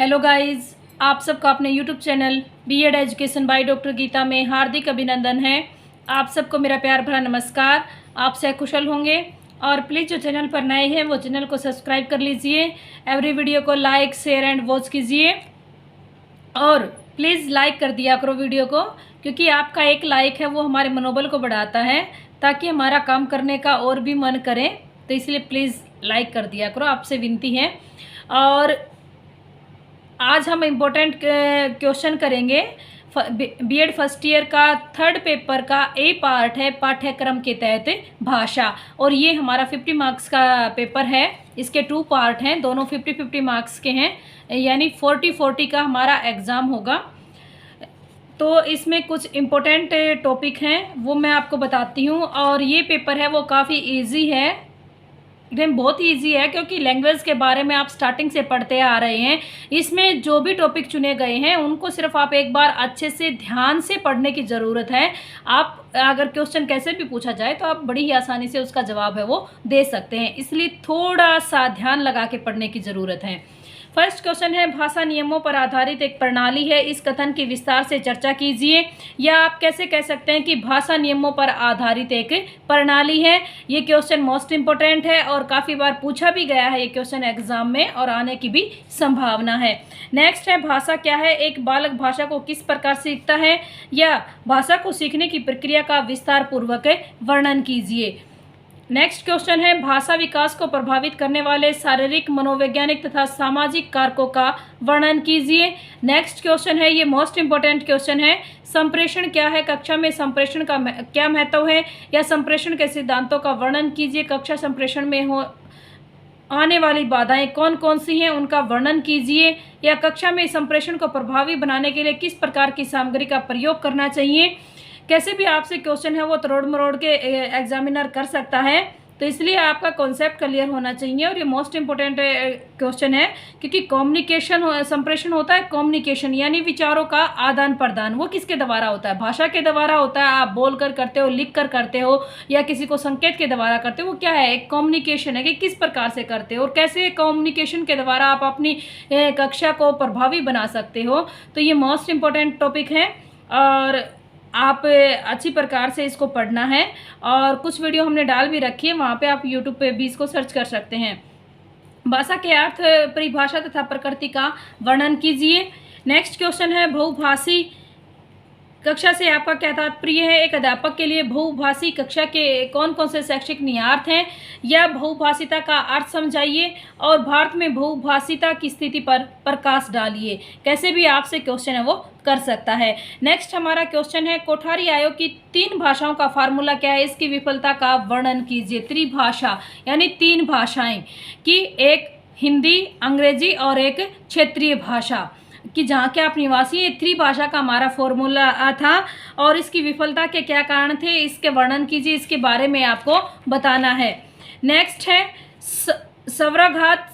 Hello guys, आप सबका अपने YouTube channel BEd education by doctor Geeta में हार्दिक अभिनंदन है। आप सबको मेरा प्यार भरा नमस्कार। आप से कुशल होंगे और प्लीज़ जो चैनल पर नए हैं वो चैनल को सब्सक्राइब कर लीजिए। एवरी वीडियो को लाइक शेयर एंड वॉच कीजिए और प्लीज़ लाइक कर दिया करो वीडियो को, क्योंकि आपका एक लाइक है वो हमारे मनोबल को बढ़ाता है ताकि हमारा काम करने का और भी मन करे। तो इसलिए प्लीज़ लाइक कर दिया करो, आपसे विनती है। और आज हम इम्पोर्टेंट क्वेश्चन करेंगे। बीएड फर्स्ट ईयर का थर्ड पेपर का ए पार्ट है पाठ्यक्रम के तहत भाषा, और ये हमारा 50 मार्क्स का पेपर है। इसके 2 पार्ट हैं, दोनों 50-50 मार्क्स के हैं, यानी 40-40 का हमारा एग्ज़ाम होगा। तो इसमें कुछ इम्पोर्टेंट टॉपिक हैं वो मैं आपको बताती हूँ। और ये पेपर है वो काफ़ी इजी है, एकदम बहुत ईजी है, क्योंकि लैंग्वेज के बारे में आप स्टार्टिंग से पढ़ते आ रहे हैं। इसमें जो भी टॉपिक चुने गए हैं उनको सिर्फ आप एक बार अच्छे से ध्यान से पढ़ने की ज़रूरत है। आप अगर क्वेश्चन कैसे भी पूछा जाए तो आप बड़ी ही आसानी से उसका जवाब है वो दे सकते हैं, इसलिए थोड़ा सा ध्यान लगा के पढ़ने की ज़रूरत है। फर्स्ट क्वेश्चन है, भाषा नियमों पर आधारित एक प्रणाली है, इस कथन की विस्तार से चर्चा कीजिए। या आप कैसे कह सकते हैं कि भाषा नियमों पर आधारित एक प्रणाली है। ये क्वेश्चन मोस्ट इम्पोर्टेंट है और काफ़ी बार पूछा भी गया है ये क्वेश्चन एग्जाम में, और आने की भी संभावना है। नेक्स्ट है, भाषा क्या है, एक बालक भाषा को किस प्रकार सीखता है। या भाषा को सीखने की प्रक्रिया का विस्तार पूर्वक वर्णन कीजिए। नेक्स्ट क्वेश्चन है, भाषा विकास को प्रभावित करने वाले शारीरिक, मनोवैज्ञानिक तथा सामाजिक कारकों का वर्णन कीजिए। नेक्स्ट क्वेश्चन है, ये मोस्ट इंपॉर्टेंट क्वेश्चन है, संप्रेषण क्या है, कक्षा में संप्रेषण का क्या महत्व है। या संप्रेषण के सिद्धांतों का वर्णन कीजिए, कक्षा संप्रेषण में हो आने वाली बाधाएं कौन कौन सी हैं उनका वर्णन कीजिए। या कक्षा में संप्रेषण को प्रभावी बनाने के लिए किस प्रकार की सामग्री का प्रयोग करना चाहिए। कैसे भी आपसे क्वेश्चन है वो तरोड़ मरोड़ के एग्जामिनर कर सकता है, तो इसलिए आपका कॉन्सेप्ट क्लियर होना चाहिए। और ये मोस्ट इम्पोर्टेंट क्वेश्चन है, क्योंकि कम्युनिकेशन संप्रेषण होता है कम्युनिकेशन, यानी विचारों का आदान प्रदान। वो किसके द्वारा होता है, भाषा के द्वारा होता है। आप बोल कर करते हो, लिख कर करते हो, या किसी को संकेत के द्वारा करते हो। वो क्या है, एक कम्युनिकेशन है कि किस प्रकार से करते हो और कैसे कम्युनिकेशन के द्वारा आप अपनी कक्षा को प्रभावी बना सकते हो। तो ये मोस्ट इम्पोर्टेंट टॉपिक है और आप अच्छी प्रकार से इसको पढ़ना है। और कुछ वीडियो हमने डाल भी रखी है, वहाँ पे आप यूट्यूब पे भी इसको सर्च कर सकते हैं। भाषा के अर्थ, परिभाषा तथा प्रकृति का वर्णन कीजिए। नेक्स्ट क्वेश्चन है, बहुभाषी कक्षा से आपका क्या तात्पर्य है। एक अध्यापक के लिए बहुभाषी कक्षा के कौन कौन से शैक्षिक निहितार्थ हैं। या बहुभाषिता का अर्थ समझाइए और भारत में बहुभाषिता की स्थिति पर प्रकाश डालिए। कैसे भी आपसे क्वेश्चन है वो कर सकता है। नेक्स्ट हमारा क्वेश्चन है, कोठारी आयोग की 3 भाषाओं का फार्मूला क्या है, इसकी विफलता का वर्णन कीजिए। त्रिभाषा यानी 3 भाषाएं कि एक हिंदी, अंग्रेजी और एक क्षेत्रीय भाषा कि जहाँ के आप निवासी हैं। त्रिभाषा का हमारा फॉर्मूला था और इसकी विफलता के क्या कारण थे, इसके वर्णन कीजिए, इसके बारे में आपको बताना है। नेक्स्ट है, स्वराघात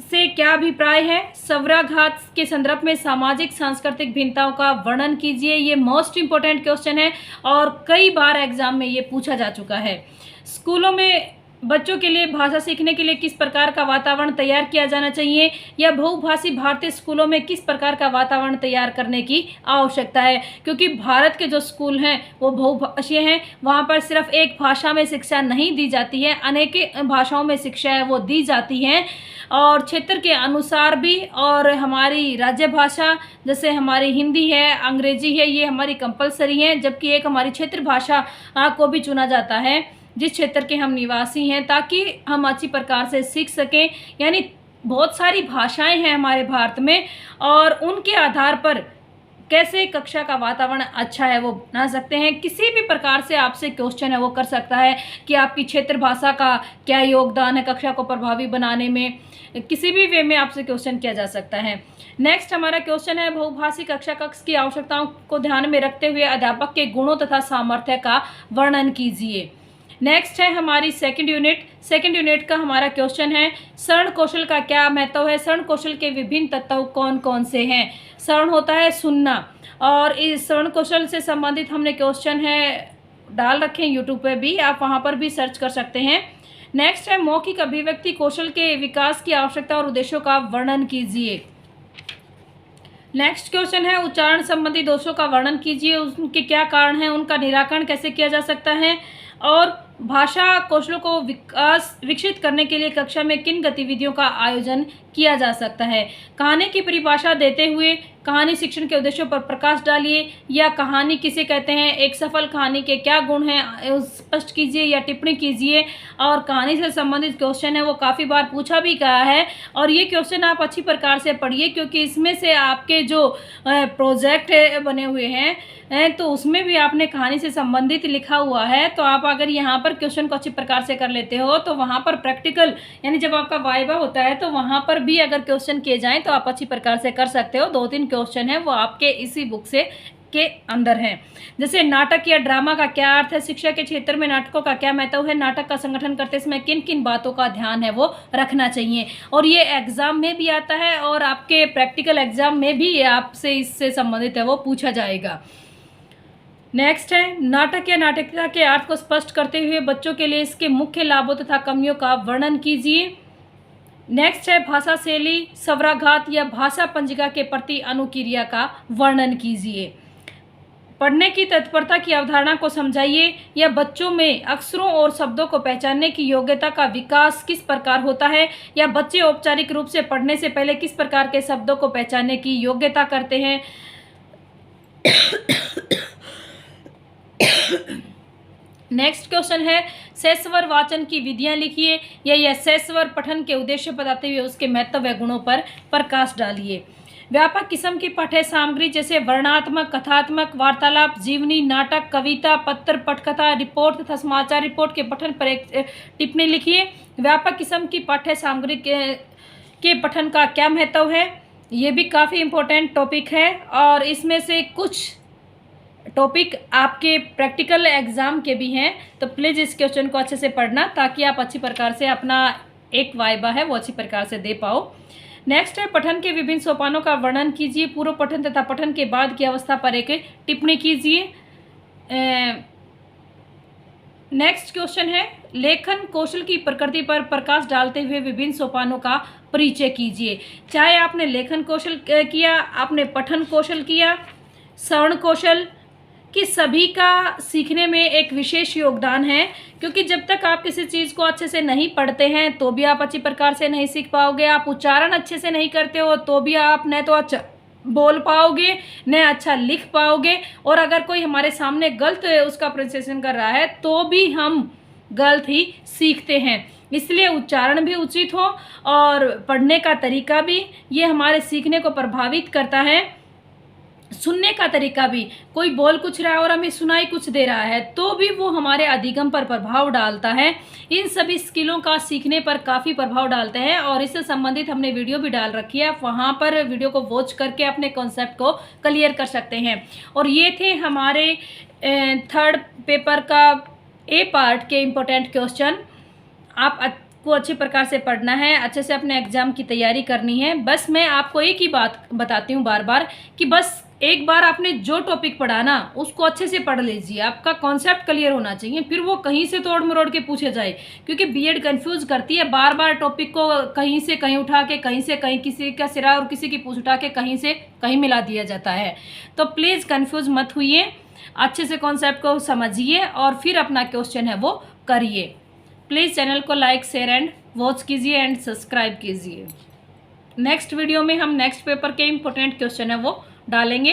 से क्या अभिप्राय है। स्वराघात के संदर्भ में सामाजिक सांस्कृतिक भिन्नताओं का वर्णन कीजिए। ये मोस्ट इंपॉर्टेंट क्वेश्चन है और कई बार एग्जाम में ये पूछा जा चुका है। स्कूलों में बच्चों के लिए भाषा सीखने के लिए किस प्रकार का वातावरण तैयार किया जाना चाहिए। या बहुभाषी भारतीय स्कूलों में किस प्रकार का वातावरण तैयार करने की आवश्यकता है, क्योंकि भारत के जो स्कूल हैं वो बहुभाषीय हैं। वहाँ पर सिर्फ एक भाषा में शिक्षा नहीं दी जाती है, अनेक भाषाओं में शिक्षा है वो दी जाती है, और क्षेत्र के अनुसार भी। और हमारी राज्य भाषा जैसे हमारी हिंदी है, अंग्रेजी है, ये हमारी कंपलसरी है, जबकि एक हमारी क्षेत्र भाषा को भी चुना जाता है जिस क्षेत्र के हम निवासी हैं, ताकि हम अच्छी प्रकार से सीख सकें। यानी बहुत सारी भाषाएं हैं हमारे भारत में, और उनके आधार पर कैसे कक्षा का वातावरण अच्छा है वो बना सकते हैं। किसी भी प्रकार से आपसे क्वेश्चन है वो कर सकता है कि आपकी क्षेत्र भाषा का क्या योगदान है कक्षा को प्रभावी बनाने में। किसी भी वे में आपसे क्वेश्चन किया जा सकता है। नेक्स्ट हमारा क्वेश्चन है, बहुभाषी कक्षा कक्ष की आवश्यकताओं को ध्यान में रखते हुए अध्यापक के गुणों तथा सामर्थ्य का वर्णन कीजिए। नेक्स्ट है हमारी सेकंड यूनिट का हमारा क्वेश्चन है, श्रवण कौशल का क्या महत्व है। श्रवण कौशल के विभिन्न तत्व कौन कौन से हैं। श्रवण होता है सुनना, और इस श्रवण कौशल से संबंधित हमने क्वेश्चन है डाल रखे हैं यूट्यूब पे भी, आप वहाँ पर भी सर्च कर सकते हैं। नेक्स्ट है, मौखिक अभिव्यक्ति कौशल के विकास की आवश्यकता और उद्देश्यों का वर्णन कीजिए। नेक्स्ट क्वेश्चन है उच्चारण संबंधी दोषों का वर्णन कीजिए, उनके क्या कारण हैं, उनका निराकरण कैसे किया जा सकता है, और भाषा कौशलों को विकसित करने के लिए कक्षा में किन गतिविधियों का आयोजन किया जा सकता है। कहानी की परिभाषा देते हुए कहानी शिक्षण के उद्देश्यों पर प्रकाश डालिए, या कहानी किसे कहते हैं, एक सफल कहानी के क्या गुण हैं स्पष्ट कीजिए या टिप्पणी कीजिए। और कहानी से संबंधित क्वेश्चन है वो काफ़ी बार पूछा भी गया है, और ये क्वेश्चन आप अच्छी प्रकार से पढ़िए, क्योंकि इसमें से आपके जो प्रोजेक्ट बने हुए हैं तो उसमें भी आपने कहानी से संबंधित लिखा हुआ है। तो आप अगर यहाँ पर क्वेश्चन को अच्छी प्रकार से कर लेते हो तो वहाँ पर प्रैक्टिकल यानी जब आपका वाइवा होता है तो वहाँ पर भी अगर क्वेश्चन किए जाएं तो आप अच्छी प्रकार से कर सकते हो। 2-3 क्वेश्चन है वो आपके इसी बुक से के अंदर हैं। जैसे नाटक या ड्रामा का क्या अर्थ है, शिक्षा के क्षेत्र में नाटकों का क्या महत्व है, नाटक का संगठन करते समय किन किन बातों का ध्यान है वो रखना चाहिए। और ये एग्जाम में भी आता है और आपके प्रैक्टिकल एग्जाम में भी आपसे इससे संबंधित है वो पूछा जाएगा। नेक्स्ट है नाटक या नाटकीयता के अर्थ को स्पष्ट करते हुए बच्चों के लिए इसके मुख्य लाभों तथा कमियों का वर्णन कीजिए। नेक्स्ट है भाषा शैली, स्वराघात या भाषा पंजिका के प्रति अनुक्रिया का वर्णन कीजिए। पढ़ने की तत्परता की अवधारणा को समझाइए, या बच्चों में अक्षरों और शब्दों को पहचानने की योग्यता का विकास किस प्रकार होता है, या बच्चे औपचारिक रूप से पढ़ने से पहले किस प्रकार के शब्दों को पहचानने की योग्यता करते हैं। नेक्स्ट क्वेश्चन है सहस्वर वाचन की विधियां लिखिए, या यह सहस्वर पठन के उद्देश्य बताते हुए उसके महत्व व गुणों पर प्रकाश डालिए। व्यापक किस्म की पाठ्य सामग्री जैसे वर्णनात्मक, कथात्मक, वार्तालाप, जीवनी, नाटक, कविता, पत्र, पटकथा, रिपोर्ट तथा समाचार रिपोर्ट के पठन पर एक टिप्पणी लिखिए। व्यापक किस्म की पाठ्य सामग्री के पठन का क्या महत्व है, ये भी काफ़ी इम्पोर्टेंट टॉपिक है, और इसमें से कुछ टॉपिक आपके प्रैक्टिकल एग्जाम के भी हैं। तो प्लीज़ इस क्वेश्चन को अच्छे से पढ़ना ताकि आप अच्छी प्रकार से अपना एक वाइबा है वो अच्छी प्रकार से दे पाओ। नेक्स्ट है पठन के विभिन्न सोपानों का वर्णन कीजिए। पूर्व पठन तथा पठन के बाद की अवस्था पर एक टिप्पणी कीजिए। नेक्स्ट क्वेश्चन है लेखन कौशल की प्रकृति पर प्रकाश डालते हुए विभिन्न सोपानों का परिचय कीजिए। चाहे आपने लेखन कौशल किया, आपने पठन कौशल किया, श्रवण कौशल कि सभी का सीखने में एक विशेष योगदान है, क्योंकि जब तक आप किसी चीज़ को अच्छे से नहीं पढ़ते हैं तो भी आप अच्छी प्रकार से नहीं सीख पाओगे। आप उच्चारण अच्छे से नहीं करते हो तो भी आप न तो अच्छा बोल पाओगे न अच्छा लिख पाओगे, और अगर कोई हमारे सामने गलत उसका प्रोनाउंसिएशन कर रहा है तो भी हम गलत ही सीखते हैं। इसलिए उच्चारण भी उचित हो और पढ़ने का तरीका भी, ये हमारे सीखने को प्रभावित करता है। सुनने का तरीका भी, कोई बोल कुछ रहा है और हमें सुनाई कुछ दे रहा है तो भी वो हमारे अधिगम पर प्रभाव डालता है। इन सभी स्किलों का सीखने पर काफ़ी प्रभाव डालते हैं, और इससे संबंधित हमने वीडियो भी डाल रखी है, आप वहाँ पर वीडियो को वॉच करके अपने कॉन्सेप्ट को क्लियर कर सकते हैं। और ये थे हमारे थर्ड पेपर का ए पार्ट के इम्पोर्टेंट क्वेश्चन। आपको अच्छी प्रकार से पढ़ना है, अच्छे से अपने एग्जाम की तैयारी करनी है। बस मैं आपको एक ही बात बताती हूँ बार बार कि बस एक बार आपने जो टॉपिक पढ़ा ना उसको अच्छे से पढ़ लीजिए, आपका कॉन्सेप्ट क्लियर होना चाहिए, फिर वो कहीं से तोड़ मरोड़ के पूछे जाए, क्योंकि बीएड कंफ्यूज करती है। बार बार टॉपिक को कहीं से कहीं उठा के, कहीं से कहीं किसी का सिरा और किसी की पूछ उठा के कहीं से कहीं मिला दिया जाता है। तो प्लीज़ कंफ्यूज मत होइए, अच्छे से कॉन्सेप्ट को समझिए और फिर अपना क्वेश्चन है वो करिए। प्लीज़ चैनल को लाइक, शेयर एंड वॉच कीजिए एंड सब्सक्राइब कीजिए। नेक्स्ट वीडियो में हम नेक्स्ट पेपर के इम्पोर्टेंट क्वेश्चन है वो डालेंगे।